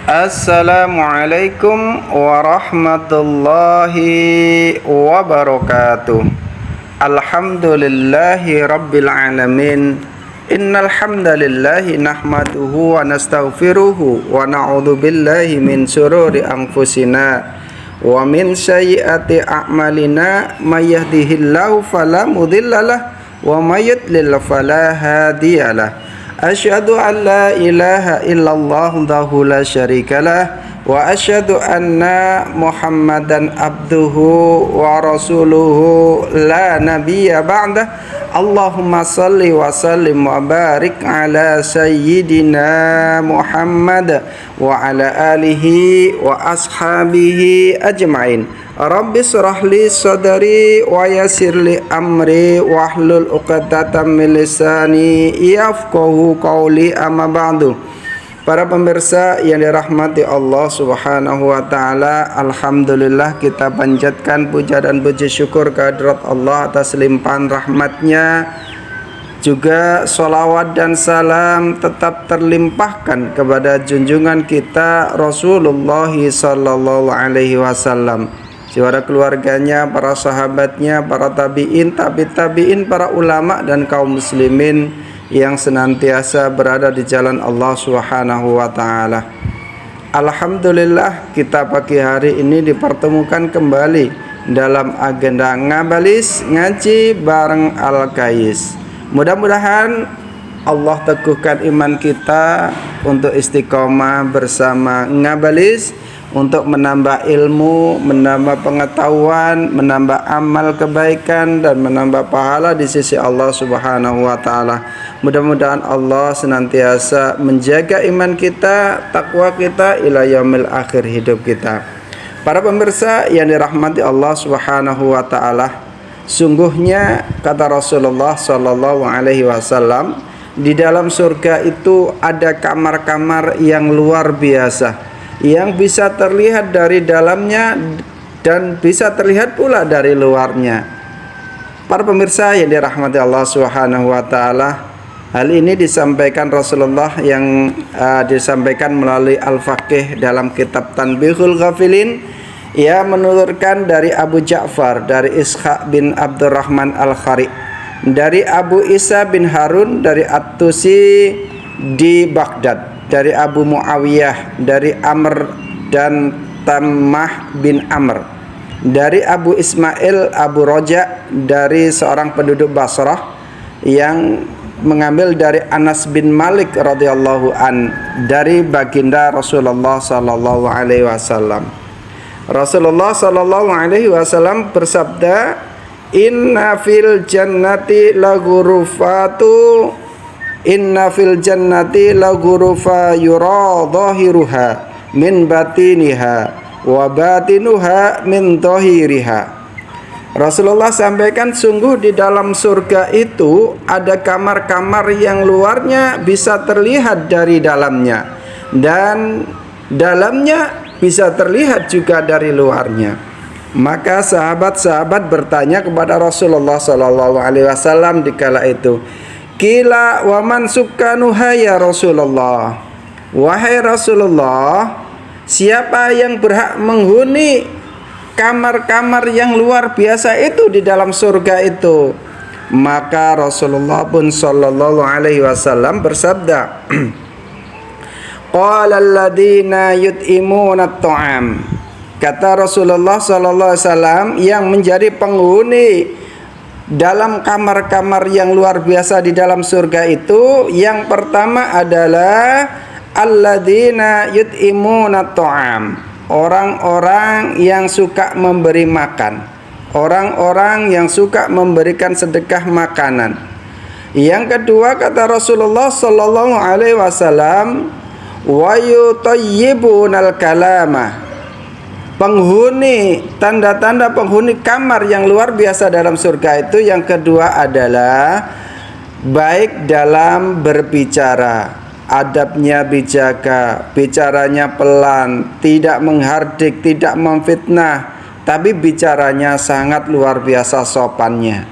Assalamualaikum warahmatullahi wabarakatuh. Alhamdulillahi rabbil alamin. Innal hamdalillahi nahmaduhu wa nastaghfiruhu wa na'udzu billahi min shururi anfusina wa min sayyiati a'malina may yahdihillahu fala mudhillalah wa may yudlil fala hadiyalah. Asyhadu an la ilaha illallah wahdahu la syarikalah wa asyhadu anna Muhammadan abduhu wa rasuluhu la nabiyya ba'dah. Allahumma salli wa sallim wa barik ala sayyidina Muhammad wa ala alihi wa ashabihi ajma'in. Rabbi shrah li sadri wa yassir li amri wahlul 'uqdatam min lisani yafqahu qawli, amma ba'du. Para pemirsa yang dirahmati Allah Subhanahu wa taala, alhamdulillah kita panjatkan puja dan puji syukur kehadirat Allah atas limpahan rahmatnya. Juga sholawat dan salam tetap terlimpahkan kepada junjungan kita Rasulullah sallallahu alaihi wasallam, para keluarganya, para sahabatnya, para tabi'in, tabi'in, para ulama dan kaum muslimin yang senantiasa berada di jalan Allah Subhanahu wa taala. Alhamdulillah, kita pagi hari ini dipertemukan kembali dalam agenda ngabalis ngaji bareng Al-Kais. Mudah-mudahan Allah teguhkan iman kita untuk istiqomah bersama ngabalis, untuk menambah ilmu, menambah pengetahuan, menambah amal kebaikan, dan menambah pahala di sisi Allah Subhanahu wa taala. Mudah-mudahan Allah senantiasa menjaga iman kita, takwa kita ila yaumil akhir hidup kita. Para pemirsa yang dirahmati Allah Subhanahu wa taala, sungguhnya kata Rasulullah sallallahu alaihi wasallam, di dalam surga itu ada kamar-kamar yang luar biasa, yang bisa terlihat dari dalamnya dan bisa terlihat pula dari luarnya. Para pemirsa yang dirahmati Allah Subhanahu wa taala, hal ini disampaikan Rasulullah yang disampaikan melalui Al-Faqih dalam kitab Tanbihul Ghafilin. Ia menurunkan dari Abu Ja'far, dari Ishaq bin Abdurrahman Al-Khari, dari Abu Isa bin Harun, dari At-Tusi di Baghdad, dari Abu Muawiyah, dari Amr dan Tammah bin Amr, dari Abu Ismail Abu Roja, dari seorang penduduk Basrah yang mengambil dari Anas bin Malik radhiyallahu an, dari baginda Rasulullah sallallahu alaihi wasallam. Rasulullah sallallahu alaihi wasallam bersabda, "Inna fil jannati laghurufatu Inna fil jannati laghrufa yura dhahiruha min batiniha wa batinuha min dhahiriha." Rasulullah sampaikan, sungguh di dalam surga itu ada kamar-kamar yang luarnya bisa terlihat dari dalamnya, dan dalamnya bisa terlihat juga dari luarnya. Maka sahabat-sahabat bertanya kepada Rasulullah sallallahu alaihi wasallam dikala itu, "Qila wa man sukkanuha ya Rasulullah?" Wahai Rasulullah, siapa yang berhak menghuni kamar-kamar yang luar biasa itu di dalam surga itu? Maka Rasulullah pun sallallahu alaihi wasallam bersabda, "Qala alladziina yut'imuna at-ta'am." Kata Rasulullah sallallahu alaihi wasallam, yang menjadi penghuni dalam kamar-kamar yang luar biasa di dalam surga itu, yang pertama adalah alladzina yut'imuna ta'am, orang-orang yang suka memberi makan, orang-orang yang suka memberikan sedekah makanan. Yang kedua kata Rasulullah sallallahu alaihi wasallam, wa yutayyibunal kalama, penghuni, tanda-tanda penghuni kamar yang luar biasa dalam surga itu yang kedua adalah baik dalam berbicara, adabnya bijaga, bicaranya pelan, tidak menghardik, tidak memfitnah, tapi bicaranya sangat luar biasa sopannya.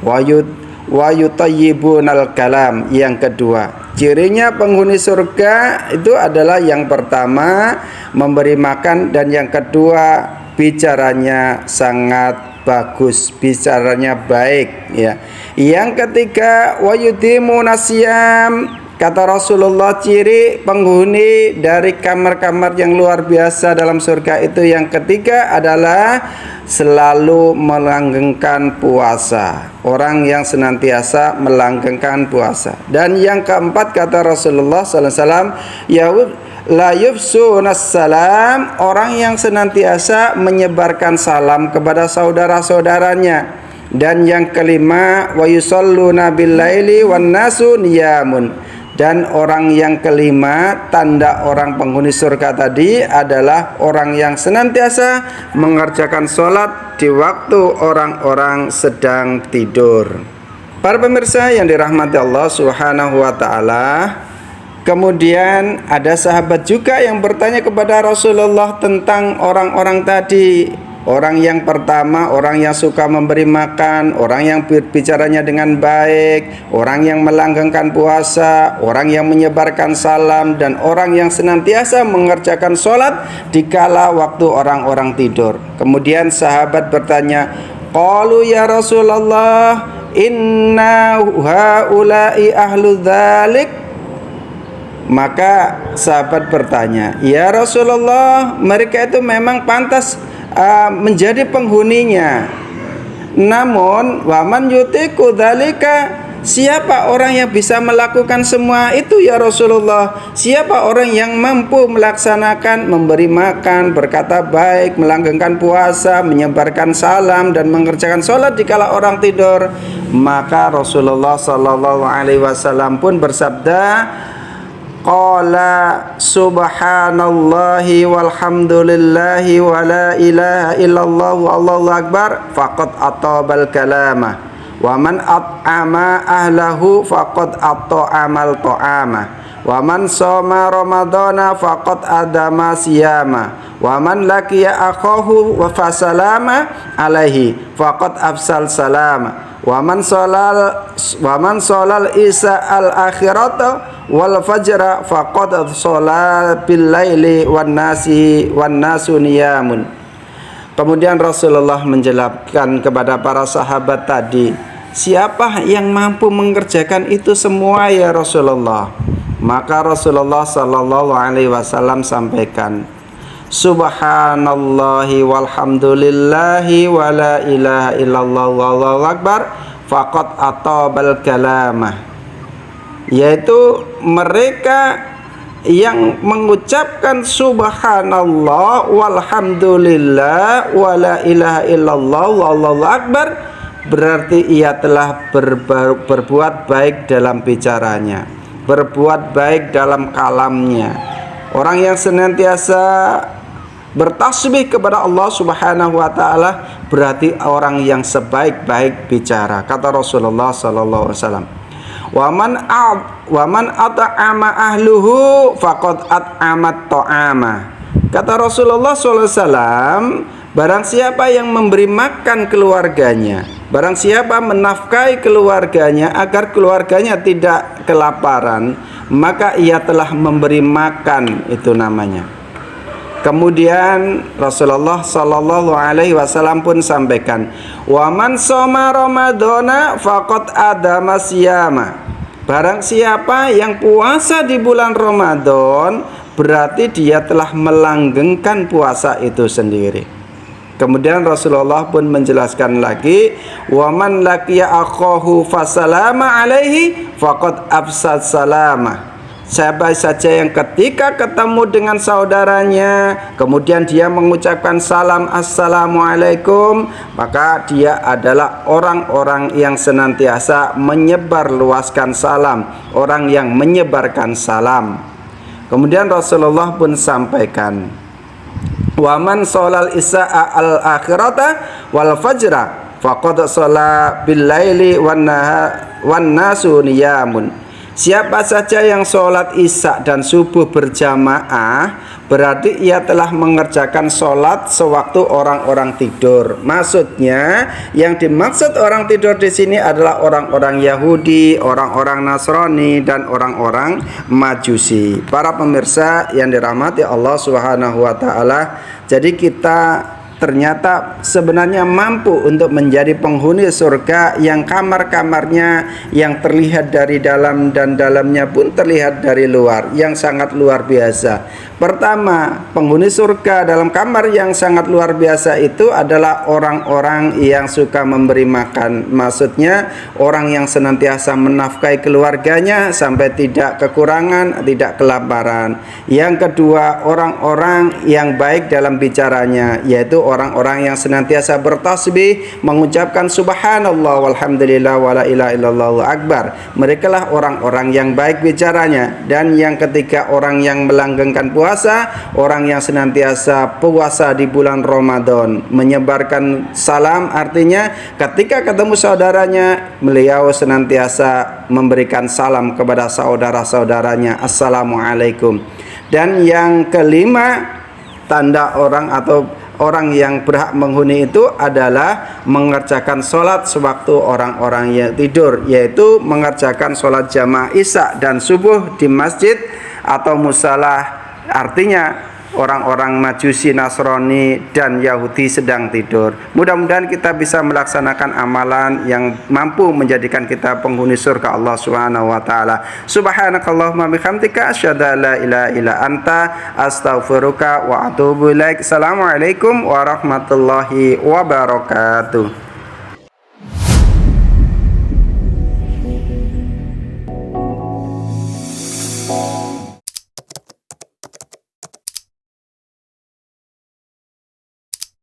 Wa yutayyibunal kalam, yang kedua. Cirinya penghuni surga itu adalah yang pertama memberi makan, dan yang kedua bicaranya sangat bagus, bicaranya baik ya. Yang ketiga wayudimu nasyam. Kata Rasulullah, ciri penghuni dari kamar-kamar yang luar biasa dalam surga itu yang ketiga adalah selalu melanggengkan puasa. Orang yang senantiasa melanggengkan puasa. Dan yang keempat kata Rasulullah sallallahu alaihi wasallam, la yufsunas salam, orang yang senantiasa menyebarkan salam kepada saudara-saudaranya. Dan yang kelima wa yusalluna bil laili wan nasu niyamun. Dan orang yang kelima, tanda orang penghuni surga tadi adalah orang yang senantiasa mengerjakan sholat di waktu orang-orang sedang tidur. Para pemirsa yang dirahmati Allah Subhanahu wa ta'ala, kemudian ada sahabat juga yang bertanya kepada Rasulullah tentang orang-orang tadi. Orang yang pertama, orang yang suka memberi makan, orang yang bicaranya dengan baik, orang yang melanggengkan puasa, orang yang menyebarkan salam, dan orang yang senantiasa mengerjakan sholat dikala waktu orang-orang tidur. Kemudian sahabat bertanya, qalu ya Rasulullah, inna haula'i ahlu dzalik. Maka sahabat bertanya, ya Rasulullah, mereka itu memang pantas menjadi penghuninya. Namun waman yutiku dzalika, siapa orang yang bisa melakukan semua itu ya Rasulullah? Siapa orang yang mampu melaksanakan memberi makan, berkata baik, melanggengkan puasa, menyebarkan salam, dan mengerjakan sholat dikala orang tidur? Maka Rasulullah sallallahu alaihi wasallam pun bersabda, qala subhanallahi walhamdulillahi wa la ilaha illallah wallahu akbar faqad atabal kalama wa man at'ama ahlahu faqad at'amal ta'ama wa man shoma ramadhana faqad adama siyama wa man laqiya akhahu wa fasalama alaihi faqad afsal salama wa man sholal isa al akhirata wal fajra faqad sholal bil laili wan nasu niyamun. Kemudian Rasulullah menjelaskan kepada para sahabat tadi, siapa yang mampu mengerjakan itu semua ya Rasulullah? Maka Rasulullah sallallahu alaihi wasallam sampaikan, subhanallahi walhamdulillahi wa la ilaha illallah wallahu akbar faqad atabal kalamah, yaitu mereka yang mengucapkan subhanallah walhamdulillah wa la ilaha illallah wallahu akbar, berarti ia telah berbuat baik dalam bicaranya, berbuat baik dalam kalamnya. Orang yang senantiasa bertasbih kepada Allah Subhanahu wa taala berarti orang yang sebaik-baik bicara. Kata Rasulullah sallallahu alaihi wasallam, Wa man at'ama ahluhu faqad at'amat ta'ama. Kata Rasulullah sallallahu alaihi wasallam, barang siapa yang memberi makan keluarganya, barang siapa menafkahi keluarganya agar keluarganya tidak kelaparan, maka ia telah memberi makan, itu namanya. Kemudian Rasulullah sallallahu alaihi wasallam pun sampaikan, wa man shoma ramadhana faqad adama siyama. Barang siapa yang puasa di bulan Ramadan, berarti dia telah melanggengkan puasa itu sendiri. Kemudian Rasulullah pun menjelaskan lagi, wa man laqiya akhahu fasalama alaihi faqad afsad salama. Siapa saja yang ketika ketemu dengan saudaranya kemudian dia mengucapkan salam assalamualaikum, maka dia adalah orang-orang yang senantiasa menyebarluaskan salam, orang yang menyebarkan salam. Kemudian Rasulullah pun sampaikan, wa man sholal isya'a al akhirata wal fajra faqad shola bil laili wan nasu niyamun. Siapa saja yang sholat isya dan subuh berjamaah, berarti ia telah mengerjakan sholat sewaktu orang-orang tidur. Maksudnya, yang dimaksud orang tidur di sini adalah orang-orang Yahudi, orang-orang Nasrani, dan orang-orang Majusi. Para pemirsa yang dirahmati Allah Subhanahu wa Ta'ala, jadi kita ternyata sebenarnya mampu untuk menjadi penghuni surga yang kamar-kamarnya yang terlihat dari dalam dan dalamnya pun terlihat dari luar, yang sangat luar biasa. Pertama, penghuni surga dalam kamar yang sangat luar biasa itu adalah orang-orang yang suka memberi makan. Maksudnya orang yang senantiasa menafkahi keluarganya sampai tidak kekurangan, tidak kelaparan. Yang kedua, orang-orang yang baik dalam bicaranya, yaitu orang-orang yang senantiasa bertasbih, mengucapkan subhanallah walhamdulillah wala ilaha illallah akbar. Mereka lah orang-orang yang baik bicaranya. Dan yang ketiga, orang yang melanggengkan puasa, orang yang senantiasa puasa di bulan Ramadan, menyebarkan salam, artinya ketika ketemu saudaranya, beliau senantiasa memberikan salam kepada saudara-saudaranya, assalamualaikum. Dan yang kelima, tanda orang atau orang yang berhak menghuni itu adalah mengerjakan sholat sewaktu orang-orang yang tidur, yaitu mengerjakan sholat jamaah isya dan subuh di masjid atau musalah. Artinya orang-orang Majusi, Nasrani, dan Yahudi sedang tidur. Mudah-mudahan kita bisa melaksanakan amalan yang mampu menjadikan kita penghuni surga Allah Subhanahu wa Ta'ala. Subhanakallahumma bihamdika asyhadu an la ilaha illa anta astaghfiruka wa atubu ilaik. Assalamualaikum warahmatullahi wabarakatuh.